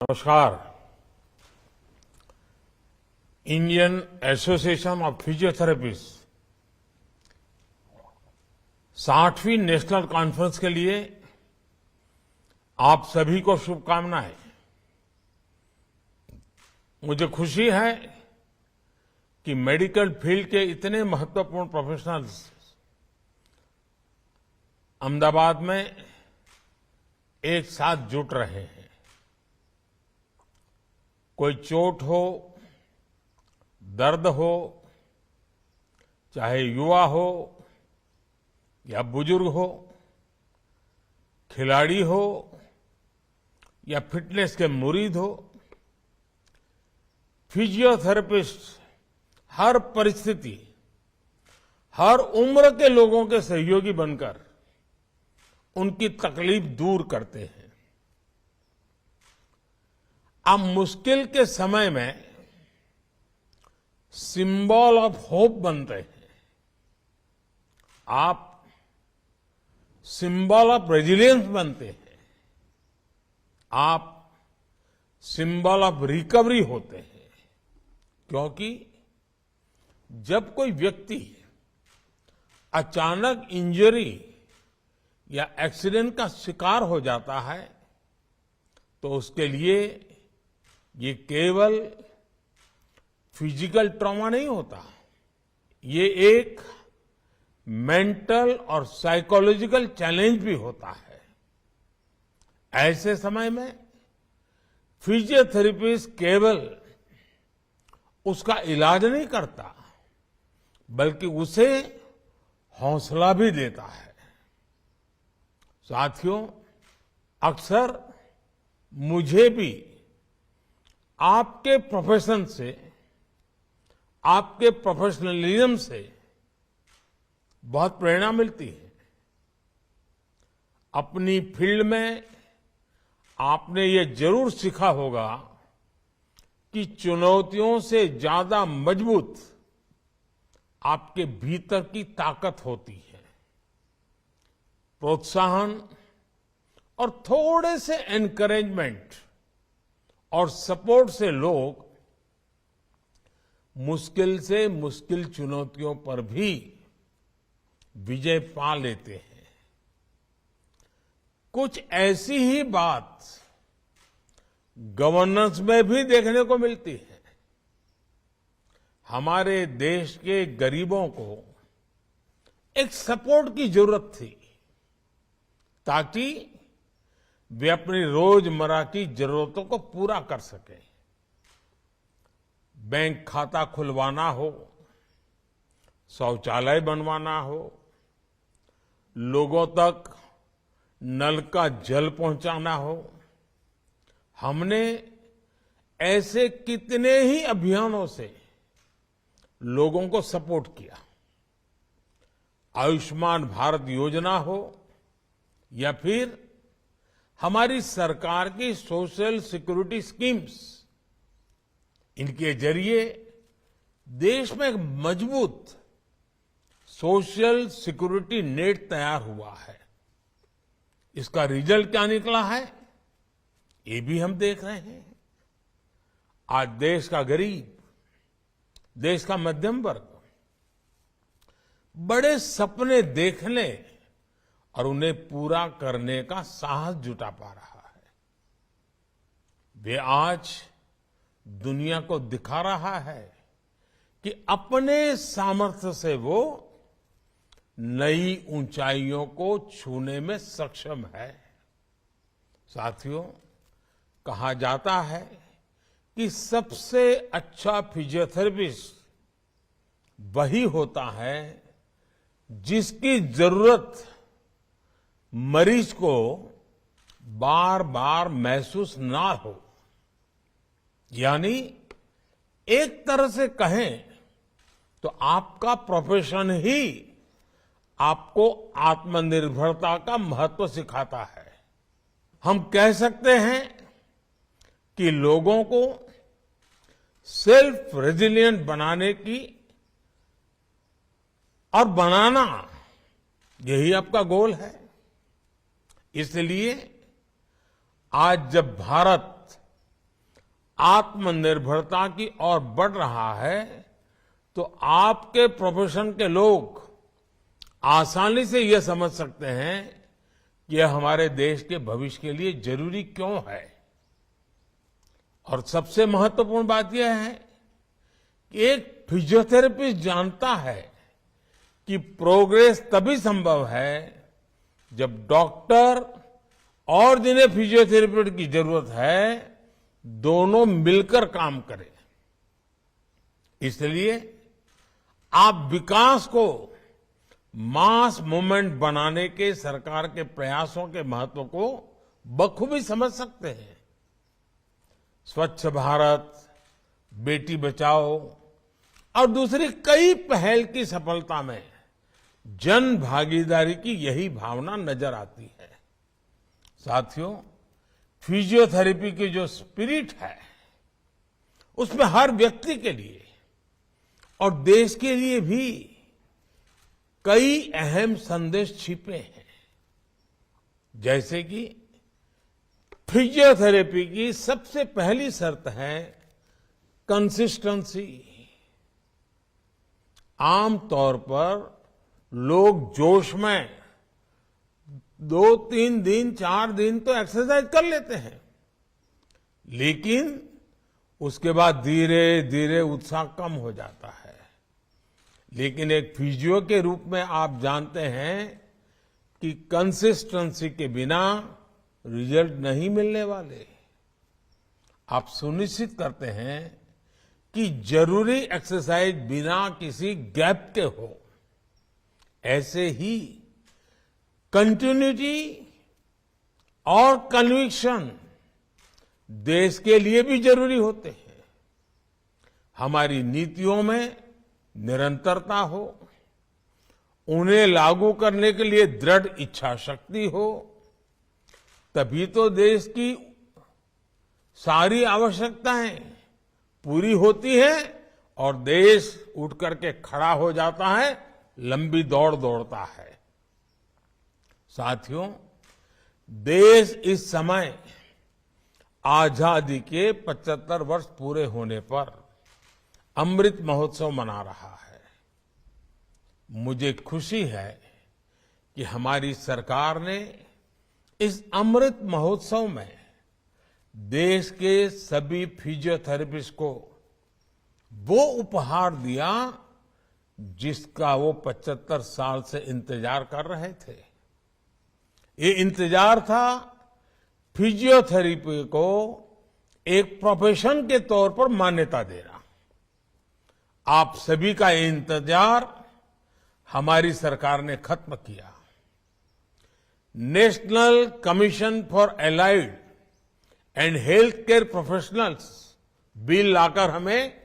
नमस्कार। Indian association of physiotherapist 60वीं national conference के लिए आप सभी को शुभकामनाएं। मुझे खुशी है कि मेडिकल फील्ड के इतने महत्वपूर्ण प्रोफेशनल्स अहमदाबाद में एक साथ जुट रहे हैं। कोई चोट हो, दर्द हो, चाहे युवा हो या बुजुर्ग हो, खिलाड़ी हो या फिटनेस के मुरीद हो, फिजियोथेरेपिस्ट हर परिस्थिति, हर उम्र के लोगों के सहयोगी बनकर उनकी तकलीफ दूर करते हैं। आप मुश्किल के समय में सिंबल ऑफ होप बनते हैं। आप सिंबल ऑफ रेजिलियंस बनते हैं। आप सिंबल ऑफ रिकवरी होते हैं। क्योंकि जब कोई व्यक्ति अचानक इंजरी या एक्सीडेंट का शिकार हो जाता है तो उसके लिए ये केवल फिजिकल ट्रॉमा नहीं होता, ये एक मेंटल और साइकोलॉजिकल चैलेंज भी होता है। ऐसे समय में फिजियोथेरेपिस्ट केवल उसका इलाज नहीं करता, बल्कि उसे हौसला भी देता है। साथियों, अक्सर मुझे भी आपके प्रोफेशन से, आपके प्रोफेशनलिज्म से बहुत प्रेरणा मिलती है। अपनी फील्ड में आपने ये जरूर सीखा होगा कि चुनौतियों से ज्यादा मजबूत आपके भीतर की ताकत होती है। प्रोत्साहन और थोड़े से एनकरेजमेंट और सपोर्ट से लोग मुश्किल से मुश्किल चुनौतियों पर भी विजय पा लेते हैं। कुछ ऐसी ही बात गवर्नेंस में भी देखने को मिलती है। हमारे देश के गरीबों को एक सपोर्ट की जरूरत थी ताकि वे अपनी रोजमर्रा की जरूरतों को पूरा कर सकें। बैंक खाता खुलवाना हो, शौचालय बनवाना हो, लोगों तक नल का जल पहुंचाना हो, हमने ऐसे कितने ही अभियानों से लोगों को सपोर्ट किया। आयुष्मान भारत योजना हो या फिर हमारी सरकार की सोशल सिक्योरिटी स्कीम्स, इनके जरिए देश में एक मजबूत सोशल सिक्योरिटी नेट तैयार हुआ है। इसका रिजल्ट क्या निकला है, ये भी हम देख रहे हैं। आज देश का गरीब, देश का मध्यम वर्ग बड़े सपने देखने और उन्हें पूरा करने का साहस जुटा पा रहा है। वे आज दुनिया को दिखा रहा है कि अपने सामर्थ्य से वो नई ऊंचाइयों को छूने में सक्षम है। साथियों, कहा जाता है कि सबसे अच्छा फिजियोथेरेपिस्ट वही होता है जिसकी जरूरत मरीज को बार बार महसूस ना हो। यानी एक तरह से कहें तो आपका प्रोफेशन ही आपको आत्मनिर्भरता का महत्व सिखाता है। हम कह सकते हैं कि लोगों को सेल्फ रेजिलिएंट बनाने की और बनाना, यही आपका गोल है। इसलिए आज जब भारत आत्मनिर्भरता की ओर बढ़ रहा है, तो आपके प्रोफेशन के लोग आसानी से यह समझ सकते हैं कि यह हमारे देश के भविष्य के लिए जरूरी क्यों है। और सबसे महत्वपूर्ण बात यह है कि एक फिजियोथेरेपिस्ट जानता है कि प्रोग्रेस तभी संभव है जब डॉक्टर और जिन्हें फिजियोथेरेपी की जरूरत है दोनों मिलकर काम करें। इसलिए आप विकास को मास मूवमेंट बनाने के सरकार के प्रयासों के महत्व को बखूबी समझ सकते हैं। स्वच्छ भारत, बेटी बचाओ और दूसरी कई पहल की सफलता में जन भागीदारी की यही भावना नजर आती है। साथियों, फिजियोथेरेपी की जो स्पिरिट है उसमें हर व्यक्ति के लिए और देश के लिए भी कई अहम संदेश छिपे हैं। जैसे कि फिजियोथेरेपी की सबसे पहली शर्त है कंसिस्टेंसी। आमतौर पर लोग जोश में 2-3 दिन 4 दिन तो एक्सरसाइज कर लेते हैं, लेकिन उसके बाद धीरे धीरे उत्साह कम हो जाता है। लेकिन एक फिजियो के रूप में आप जानते हैं कि कंसिस्टेंसी के बिना रिजल्ट नहीं मिलने वाले। आप सुनिश्चित करते हैं कि जरूरी एक्सरसाइज बिना किसी गैप के हो। ऐसे ही कंटिन्यूटी और कन्विक्शन देश के लिए भी जरूरी होते हैं। हमारी नीतियों में निरंतरता हो, उन्हें लागू करने के लिए दृढ़ इच्छा शक्ति हो, तभी तो देश की सारी आवश्यकताएं पूरी होती है और देश उठ करके खड़ा हो जाता है, लंबी दौड़ दौड़ता है। साथियों, देश इस समय आजादी के 75 वर्ष पूरे होने पर अमृत महोत्सव मना रहा है। मुझे खुशी है कि हमारी सरकार ने इस अमृत महोत्सव में देश के सभी फिजियोथेरेपिस्ट को वो उपहार दिया जिसका वो 75 साल से इंतजार कर रहे थे। ये इंतजार था फिजियोथेरेपी को एक प्रोफेशन के तौर पर मान्यता देना। आप सभी का ये इंतजार हमारी सरकार ने खत्म किया। National commission for allied and health care professionals bill लाकर हमें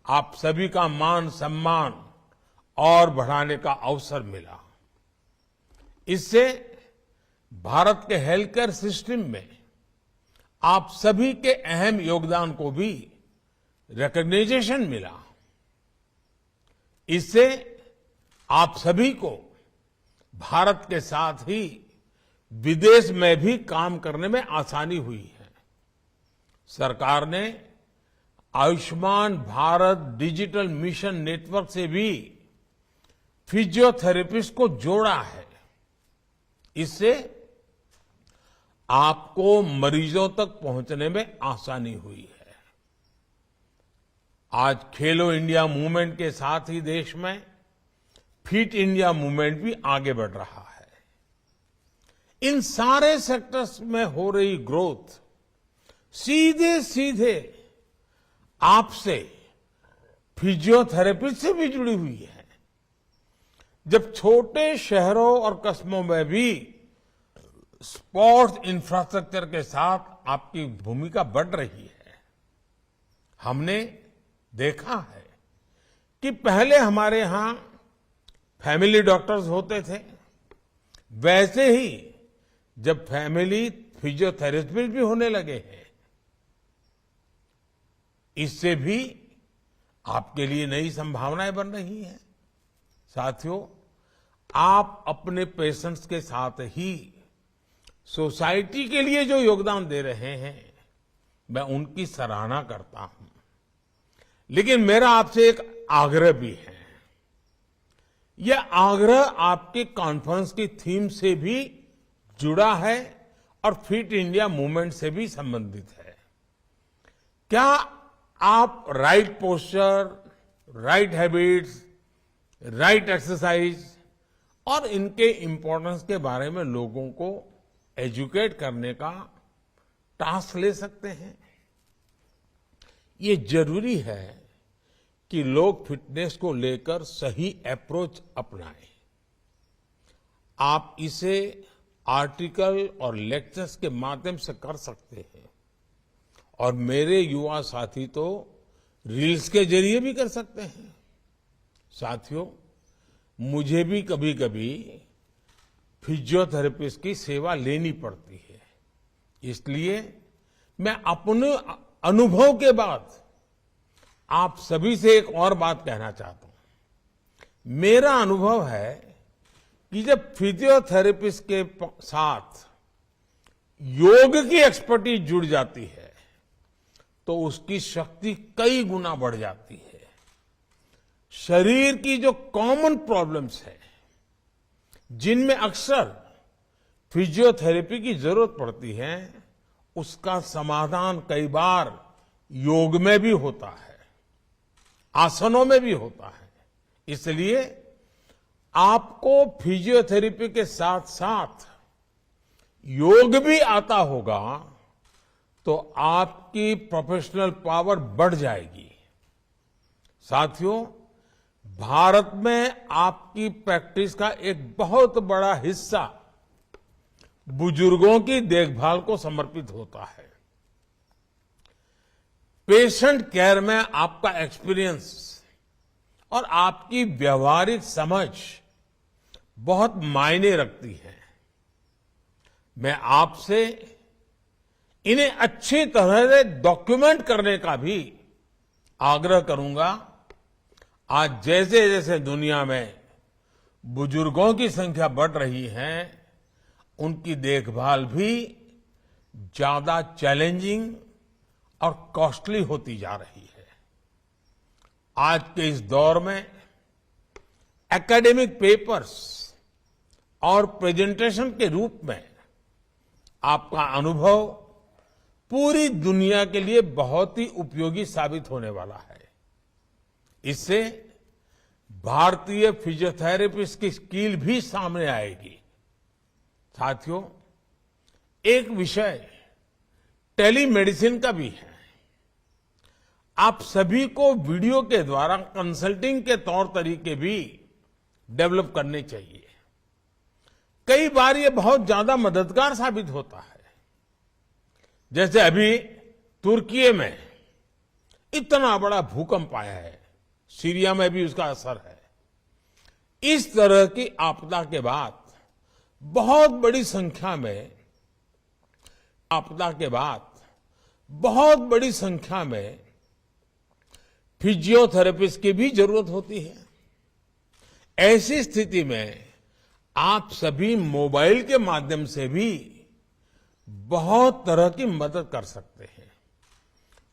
आप सभी का मान सम्मान और बढ़ाने का अवसर मिला। इससे भारत के हेल्थ केयर सिस्टम में आप सभी के अहम योगदान को भी रिकॉग्निशन मिला। इससे आप सभी को भारत के साथ ही विदेश में भी काम करने में आसानी हुई है। सरकार ने Ayushman Bharat digital mission network से भी फिजियोथेरेपिस्ट को जोड़ा है। इससे आपको मरीजों तक पहुंचने में आसानी हुई है। आज खेलो इंडिया मूवमेंट के साथ ही देश में फिट इंडिया मूवमेंट भी आगे बढ़ रहा है। इन सारे सेक्टर्स में हो रही ग्रोथ सीधे सीधे आपसे फिजियोथेरेपी से भी जुड़ी हुई है। जब छोटे शहरों और कस्बों में भी स्पोर्ट्स इंफ्रास्ट्रक्चर के साथ आपकी भूमिका बढ़ रही है। हमने देखा है कि पहले हमारे यहां फैमिली डॉक्टर्स होते थे, वैसे ही जब फैमिली फिजियोथेरेपिस्ट भी होने लगे हैं। इससे भी आपके लिए नई संभावनाएं बन रही हैं। साथियों, आप अपने पेशेंट्स के साथ ही सोसाइटी के लिए जो योगदान दे रहे हैं मैं उनकी सराहना करता हूं। लेकिन मेरा आपसे एक आग्रह भी है। यह आग्रह आपके कॉन्फ्रेंस की थीम से भी जुड़ा है और फिट इंडिया मूवमेंट से भी संबंधित है। क्या आप right posture, right habits, right exercise और इनके इम्पोर्टेंस के बारे में लोगों को एजुकेट करने का टास्क ले सकते हैं? ये जरूरी है कि लोग फिटनेस को लेकर सही अप्रोच अपनाएं। आप इसे आर्टिकल और लेक्चर्स के माध्यम से कर सकते हैं और मेरे युवा साथी तो रील्स के जरिए भी कर सकते हैं। साथियों, मुझे भी कभी कभी फिजियोथेरेपिस्ट की सेवा लेनी पड़ती है। इसलिए मैं अपने अनुभव के बाद आप सभी से एक और बात कहना चाहता हूं। मेरा अनुभव है कि जब फिजियोथेरेपिस्ट के साथ योग की एक्सपर्टीज जुड़ जाती है तो उसकी शक्ति कई गुना बढ़ जाती है। शरीर की जो कॉमन प्रॉब्लम्स है, जिनमें अक्सर फिजियोथेरेपी की जरूरत पड़ती है, उसका समाधान कई बार योग में भी होता है, आसनों में भी होता है। इसलिए आपको फिजियोथेरेपी के साथ साथ योग भी आता होगा तो आपकी प्रोफेशनल पावर बढ़ जाएगी। साथियों, भारत में आपकी प्रैक्टिस का एक बहुत बड़ा हिस्सा बुजुर्गों की देखभाल को समर्पित होता है। पेशेंट केयर में आपका एक्सपीरियंस और आपकी व्यवहारिक समझ बहुत मायने रखती है। मैं आपसे इन्हें अच्छी तरह से डॉक्यूमेंट करने का भी आग्रह करूंगा। आज जैसे जैसे दुनिया में बुजुर्गों की संख्या बढ़ रही है, उनकी देखभाल भी ज्यादा चैलेंजिंग और कॉस्टली होती जा रही है। आज के इस दौर में एकेडमिक पेपर्स और प्रेजेंटेशन के रूप में आपका अनुभव पूरी दुनिया के लिए बहुत ही उपयोगी साबित होने वाला है। इससे भारतीय फिजियोथेरेपिस्ट की स्किल भी सामने आएगी। साथियों, एक विषय टेलीमेडिसिन का भी है। आप सभी को वीडियो के द्वारा कंसल्टिंग के तौर तरीके भी डेवलप करने चाहिए। कई बार ये बहुत ज्यादा मददगार साबित होता है। जैसे अभी तुर्की में इतना बड़ा भूकंप आया है, सीरिया में भी उसका असर है। इस तरह की आपदा के बाद बहुत बड़ी संख्या में फिजियोथेरेपिस्ट की भी जरूरत होती है। ऐसी स्थिति में आप सभी मोबाइल के माध्यम से भी बहुत तरह की मदद कर सकते हैं।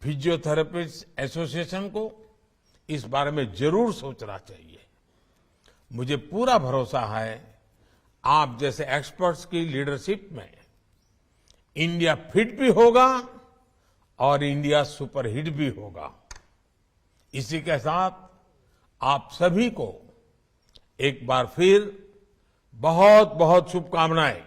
फिजियोथेरेपिस्ट एसोसिएशन को इस बारे में जरूर सोचना चाहिए। मुझे पूरा भरोसा है आप जैसे एक्सपर्ट्स की लीडरशिप में इंडिया फिट भी होगा और इंडिया सुपरहिट भी होगा। इसी के साथ आप सभी को एक बार फिर बहुत बहुत शुभकामनाएं।